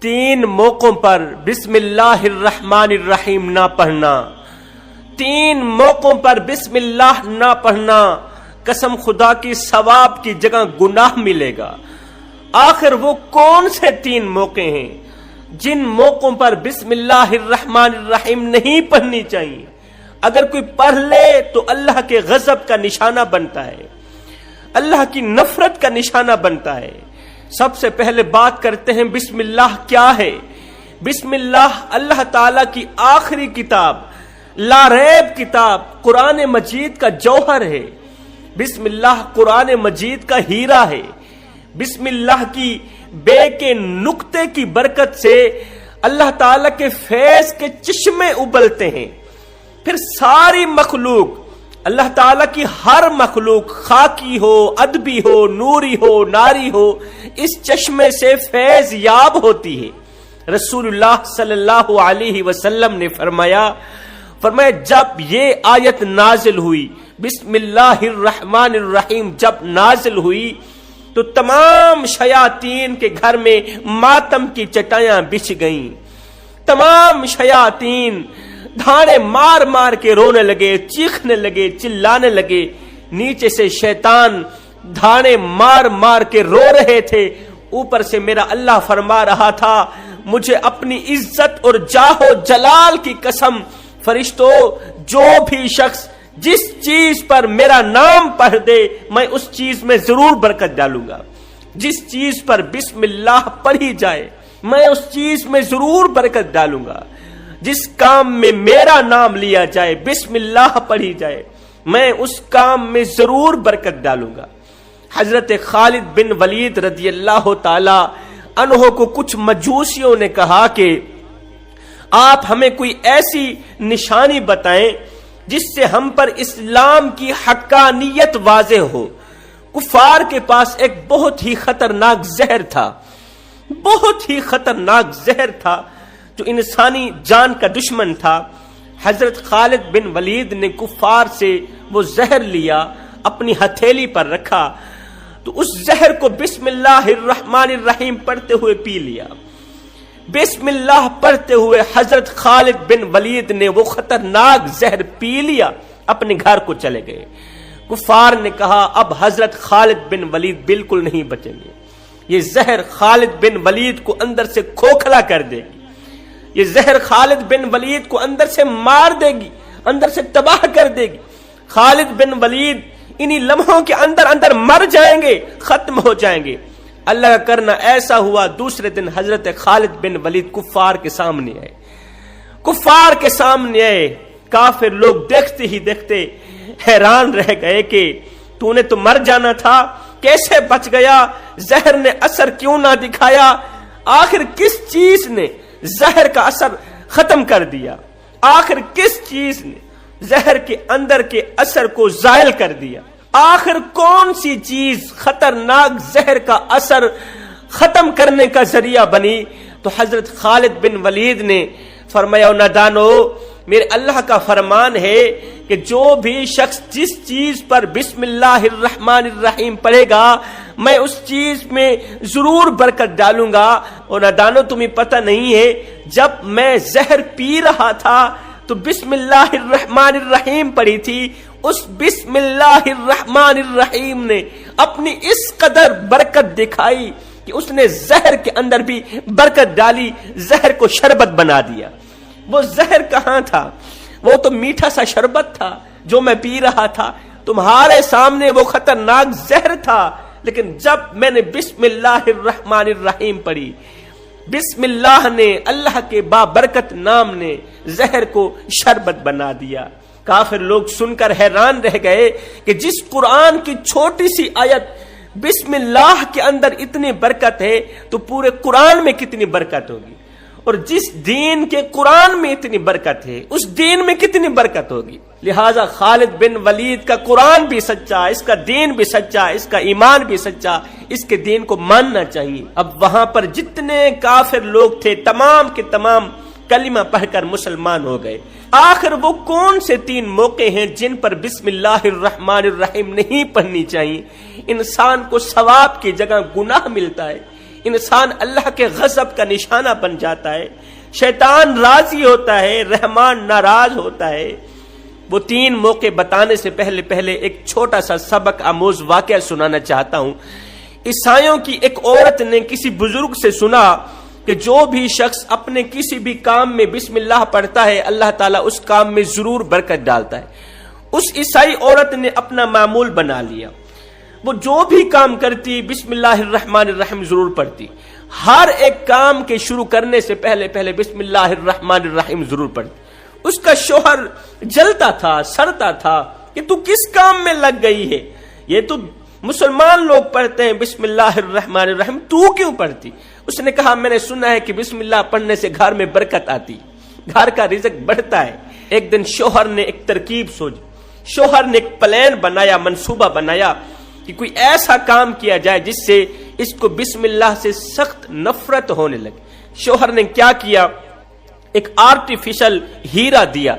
3 موقعوں پر بسم اللہ الرحمن الرحیم نہ پڑھنا، 3 موقعوں پر بسم اللہ نہ پڑھنا، قسم خدا کی ثواب کی جگہ گناہ ملے گا۔ آخر وہ کون سے 3 موقع ہیں جن موقعوں پر بسم اللہ الرحمن الرحیم نہیں پڑھنی چاہیے؟ اگر کوئی پڑھ لے تو اللہ کے غضب کا نشانہ بنتا ہے، اللہ کی نفرت کا نشانہ بنتا ہے۔ سب سے پہلے بات کرتے ہیں بسم اللہ کیا ہے۔ بسم اللہ اللہ تعالی کی آخری کتاب، لا ریب کتاب قرآن مجید کا جوہر ہے۔ بسم اللہ قرآن مجید کا ہیرا ہے۔ بسم اللہ کی بے کے نقطے کی برکت سے اللہ تعالی کے فیض کے چشمے ابلتے ہیں، پھر ساری مخلوق، اللہ تعالیٰ کی ہر مخلوق، خاکی ہو، ادبی ہو، نوری ہو، ناری ہو، اس چشمے سے فیض یاب ہوتی ہے۔ رسول اللہ صلی اللہ علیہ وسلم نے فرمایا جب یہ آیت نازل ہوئی، بسم اللہ الرحمن الرحیم جب نازل ہوئی تو تمام شیاطین کے گھر میں ماتم کی چٹائیاں بچھ گئیں۔ تمام شیاطین دھاڑے مار مار کے رونے لگے، چیخنے لگے، چلانے لگے۔ نیچے سے شیطان دھاڑے مار مار کے رو رہے تھے، اوپر سے میرا اللہ فرما رہا تھا مجھے اپنی عزت اور جاہ و جلال کی قسم، فرشتوں جو بھی شخص جس چیز پر میرا نام پڑھ دے میں اس چیز میں ضرور برکت ڈالوں گا۔ جس چیز پر بسم اللہ پڑھی جائے میں اس چیز میں ضرور برکت ڈالوں گا۔ جس کام میں میرا نام لیا جائے، بسم اللہ پڑھی جائے، میں اس کام میں ضرور برکت ڈالوں گا۔ حضرت خالد بن ولید رضی اللہ تعالی عنہ کو کچھ مجوسیوں نے کہا کہ آپ ہمیں کوئی ایسی نشانی بتائیں جس سے ہم پر اسلام کی حقانیت واضح ہو۔ کفار کے پاس ایک بہت ہی خطرناک زہر تھا، بہت ہی خطرناک زہر تھا جو انسانی جان کا دشمن تھا۔ حضرت خالد بن ولید نے کفار سے وہ زہر لیا، اپنی ہتھیلی پر رکھا تو اس زہر کو بسم اللہ الرحمن الرحیم پڑھتے ہوئے پی لیا۔ بسم اللہ پڑھتے ہوئے حضرت خالد بن ولید نے وہ خطرناک زہر پی لیا، اپنے گھر کو چلے گئے۔ کفار نے کہا اب حضرت خالد بن ولید بالکل نہیں بچیں گے، یہ زہر خالد بن ولید کو اندر سے کھوکھلا کر دے گی، یہ زہر خالد بن ولید کو اندر سے مار دے گی، اندر سے تباہ کر دے گی۔ خالد بن ولید انہی لمحوں کے اندر اندر مر جائیں گے، ختم ہو جائیں گے۔ اللہ کا کرنا ایسا ہوا، دوسرے دن حضرت خالد بن ولید کفار کے سامنے آئے، کفار کے سامنے آئے۔ کافر لوگ دیکھتے ہی دیکھتے حیران رہ گئے کہ تو نے تو مر جانا تھا، کیسے بچ گیا؟ زہر نے اثر کیوں نہ دکھایا؟ آخر کس چیز نے زہر کا اثر ختم کر دیا؟ آخر کس چیز نے زہر کے اندر کے اثر کو زائل کر دیا؟ آخر کون سی چیز خطرناک زہر کا اثر ختم کرنے کا ذریعہ بنی؟ تو حضرت خالد بن ولید نے فرمایا نادانو، میرے اللہ کا فرمان ہے کہ جو بھی شخص جس چیز پر بسم اللہ الرحمن الرحیم پڑھے گا میں اس چیز میں ضرور برکت ڈالوں گا۔ اور نادانو تمہیں پتہ نہیں ہے جب میں زہر پی رہا تھا تو بسم اللہ الرحمن الرحیم پڑھی تھی، اس بسم اللہ الرحمن الرحیم نے اپنی اس قدر برکت دکھائی کہ اس نے زہر کے اندر بھی برکت ڈالی، زہر کو شربت بنا دیا۔ وہ زہر کہاں تھا؟ وہ تو میٹھا سا شربت تھا جو میں پی رہا تھا، تمہارے سامنے وہ خطرناک زہر تھا۔ لیکن جب میں نے بسم اللہ الرحمن الرحیم پڑھی، بسم اللہ نے، اللہ کے بابرکت نام نے زہر کو شربت بنا دیا۔ کافر لوگ سن کر حیران رہ گئے کہ جس قرآن کی چھوٹی سی آیت بسم اللہ کے اندر اتنی برکت ہے تو پورے قرآن میں کتنی برکت ہوگی، اور جس دین کے قرآن میں اتنی برکت ہے اس دین میں کتنی برکت ہوگی۔ لہٰذا خالد بن ولید کا قرآن بھی سچا، اس کا دین بھی سچا، اس کا ایمان بھی سچا، اس کے دین کو ماننا چاہیے۔ اب وہاں پر جتنے کافر لوگ تھے تمام کے تمام کلمہ پڑھ کر مسلمان ہو گئے۔ آخر وہ کون سے 3 موقع ہیں جن پر بسم اللہ الرحمن الرحیم نہیں پڑھنی چاہیے؟ انسان کو ثواب کی جگہ گناہ ملتا ہے، انسان اللہ کے غضب کا نشانہ بن جاتا ہے، شیطان راضی ہوتا ہے، رحمان ناراض ہوتا ہے۔ وہ 3 موقع بتانے سے پہلے ایک چھوٹا سا سبق آموز واقعہ سنانا چاہتا ہوں۔ عیسائیوں کی ایک عورت نے کسی بزرگ سے سنا کہ جو بھی شخص اپنے کسی بھی کام میں بسم اللہ پڑھتا ہے اللہ تعالیٰ اس کام میں ضرور برکت ڈالتا ہے۔ اس عیسائی عورت نے اپنا معمول بنا لیا، وہ جو بھی کام کرتی بسم اللہ الرحمن الرحیم ضرور پڑھتی، ہر ایک کام کے شروع کرنے سے پہلے بسم اللہ الرحمن الرحیم ضرور پڑھتی۔ اس کا شوہر جلتا تھا، سڑتا تھا کہ تو کس کام میں لگ گئی ہے، یہ تو مسلمان لوگ پڑھتے ہیں بسم اللہ الرحمن الرحیم، تو کیوں پڑھتی؟ اس نے کہا میں نے سنا ہے کہ بسم اللہ پڑھنے سے گھر میں برکت آتی، گھر کا رزق بڑھتا ہے۔ ایک دن شوہر نے ایک ترکیب سوچی، شوہر نے ایک پلان بنایا، منصوبہ بنایا کہ کوئی ایسا کام کیا جائے جس سے اس کو بسم اللہ سے سخت نفرت ہونے لگے۔ شوہر نے کیا کیا، ایک آرٹیفیشل ہیرا دیا،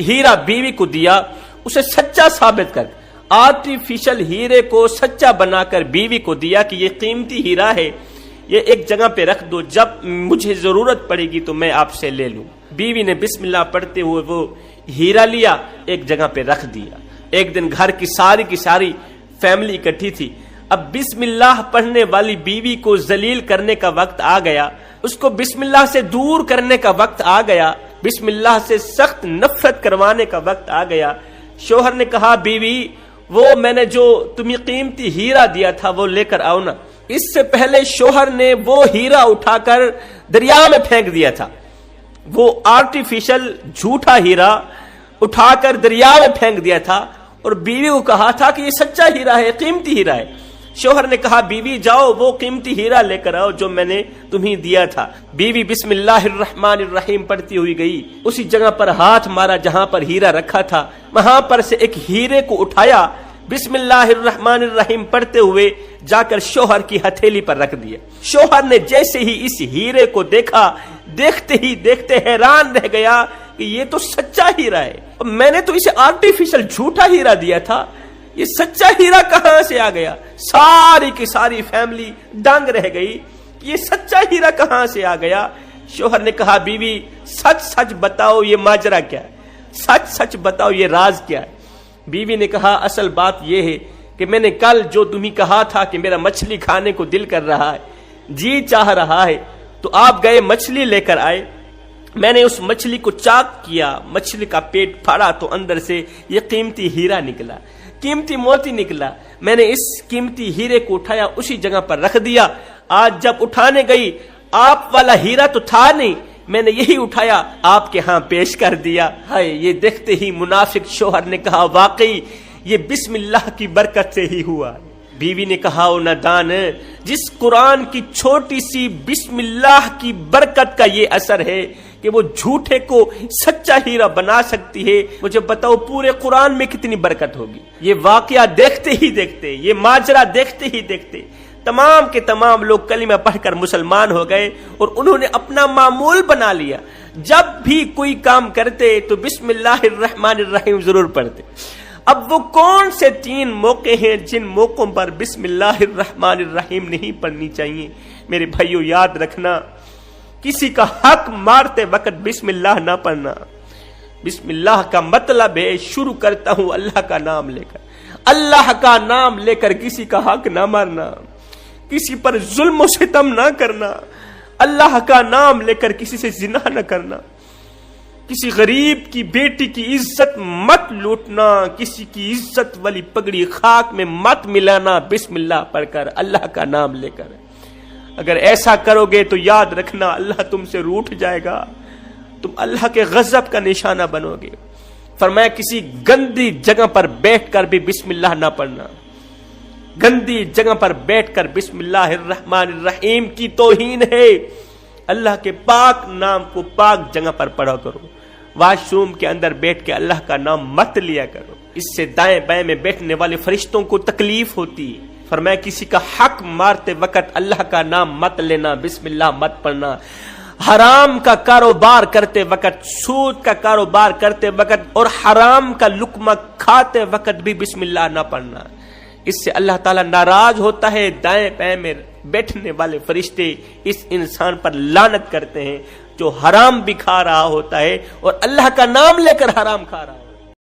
ہیرا بیوی کو دیا، اسے سچا ثابت کر، آرٹیفیشل ہیرے کو سچا بنا کر بیوی کو دیا کہ یہ قیمتی ہیرا ہے، یہ ایک جگہ پہ رکھ دو، جب مجھے ضرورت پڑے گی تو میں آپ سے لے لوں۔ بیوی نے بسم اللہ پڑھتے ہوئے وہ ہیرا لیا، ایک جگہ پہ رکھ دیا۔ ایک دن گھر کی ساری فیملی اکٹھی تھی، اب بسم اللہ پڑھنے والی بیوی کو ذلیل کرنے کا وقت آ گیا، اس کو بسم اللہ سے دور کرنے کا وقت آ گیا، بسم اللہ سے سخت نفرت کروانے کا وقت آ گیا۔ شوہر نے کہا بیوی وہ میں نے جو تمہیں قیمتی ہیرا دیا تھا وہ لے کر آؤ نا۔ اس سے پہلے شوہر نے وہ ہیرا اٹھا کر دریا میں پھینک دیا تھا، وہ آرٹیفیشل جھوٹا ہیرا اٹھا کر دریا میں پھینک دیا تھا اور بیوی کو کہا تھا کہ یہ سچا ہیرا ہے، قیمتی ہیرا ہے۔ شوہر نے کہا بیوی جاؤ وہ قیمتی ہیرا لے کر آؤ جو میں نے تمہیں دیا تھا۔ بیوی بسم اللہ الرحمن الرحیم پڑھتی ہوئی گئی، اسی جگہ پر ہاتھ مارا جہاں پر ہیرا رکھا تھا، وہاں پر سے ایک ہیرے کو اٹھایا، بسم اللہ الرحمن الرحیم پڑھتے ہوئے جا کر شوہر کی ہتھیلی پر رکھ دیا۔ شوہر نے جیسے ہی اس ہیرے کو دیکھا، دیکھتے ہی دیکھتے حیران رہ گیا کہ یہ تو سچا ہیرا ہے، میں نے تو اسے آرٹیفیشل جھوٹا ہیرا دیا تھا، یہ سچا ہیرا کہاں سے آ گیا؟ ساری کی ساری فیملی دنگ رہ گئی، یہ سچا ہیرا کہاں سے آ گیا؟ شوہر نے کہا بیوی سچ سچ بتاؤ یہ ماجرا کیا ہے، سچ سچ بتاؤ یہ راز کیا ہے؟ بیوی نے کہا اصل بات یہ ہے کہ میں نے کل جو تمہیں کہا تھا کہ میرا مچھلی کھانے کو دل کر رہا ہے، جی چاہ رہا ہے، تو آپ گئے مچھلی لے کر آئے، میں نے اس مچھلی کو چاک کیا، مچھلی کا پیٹ پھاڑا تو اندر سے یہ قیمتی ہیرا نکلا، قیمتی موتی نکلا، میں نے اس قیمتی ہیرے کو اٹھایا اسی جگہ پر رکھ دیا، آج جب اٹھانے گئی آپ والا ہیرا تو تھا نہیں، میں نے یہی اٹھایا آپ کے ہاں پیش کر دیا۔ ہائے، یہ دیکھتے ہی منافق شوہر نے کہا واقعی یہ بسم اللہ کی برکت سے ہی ہوا۔ بیوی نے کہا او نادان، جس قرآن کی چھوٹی سی بسم اللہ کی برکت کا یہ اثر ہے کہ وہ جھوٹے کو سچا ہیرا بنا سکتی ہے، مجھے بتاؤ پورے قرآن میں کتنی برکت ہوگی۔ یہ واقعہ دیکھتے ہی دیکھتے، یہ ماجرا دیکھتے ہی دیکھتے تمام کے تمام لوگ کلمہ پڑھ کر مسلمان ہو گئے اور انہوں نے اپنا معمول بنا لیا، جب بھی کوئی کام کرتے تو بسم اللہ الرحمن الرحیم ضرور پڑھتے۔ اب وہ کون سے 3 موقع ہیں جن موقعوں پر بسم اللہ الرحمن الرحیم نہیں پڑھنی چاہیے؟ میرے بھائیو یاد رکھنا، کسی کا حق مارتے وقت بسم اللہ نہ پڑھنا۔ بسم اللہ کا مطلب ہے شروع کرتا ہوں اللہ کا نام لے کر، اللہ کا نام لے کر کسی کا حق نہ مارنا، کسی پر ظلم و ستم نہ کرنا، اللہ کا نام لے کر کسی سے زنا نہ کرنا، کسی غریب کی بیٹی کی عزت مت لوٹنا، کسی کی عزت والی پگڑی خاک میں مت ملانا، بسم اللہ پڑھ کر اللہ کا نام لے کر۔ اگر ایسا کرو گے تو یاد رکھنا اللہ تم سے روٹھ جائے گا، تم اللہ کے غضب کا نشانہ بنو گے۔ فرمایا کسی گندی جگہ پر بیٹھ کر بھی بسم اللہ نہ پڑھنا، گندی جگہ پر بیٹھ کر بسم اللہ الرحمن الرحیم کی توہین ہے۔ اللہ کے پاک نام کو پاک جگہ پر پڑھا کرو، واش روم کے اندر بیٹھ کے اللہ کا نام مت لیا کرو، اس سے دائیں بائیں میں بیٹھنے والے فرشتوں کو تکلیف ہوتی ہے۔ فرمایا کسی کا حق مارتے وقت اللہ کا نام مت لینا، بسم اللہ مت پڑھنا، حرام کا کاروبار کرتے وقت، سود کا کاروبار کرتے وقت اور حرام کا لقمہ کھاتے وقت بھی بسم اللہ نہ پڑھنا، اس سے اللہ تعالیٰ ناراض ہوتا ہے۔ دائیں بائیں میں بیٹھنے والے فرشتے اس انسان پر لعنت کرتے ہیں جو حرام بھی کھا رہا ہوتا ہے اور اللہ کا نام لے کر حرام کھا رہا ہے.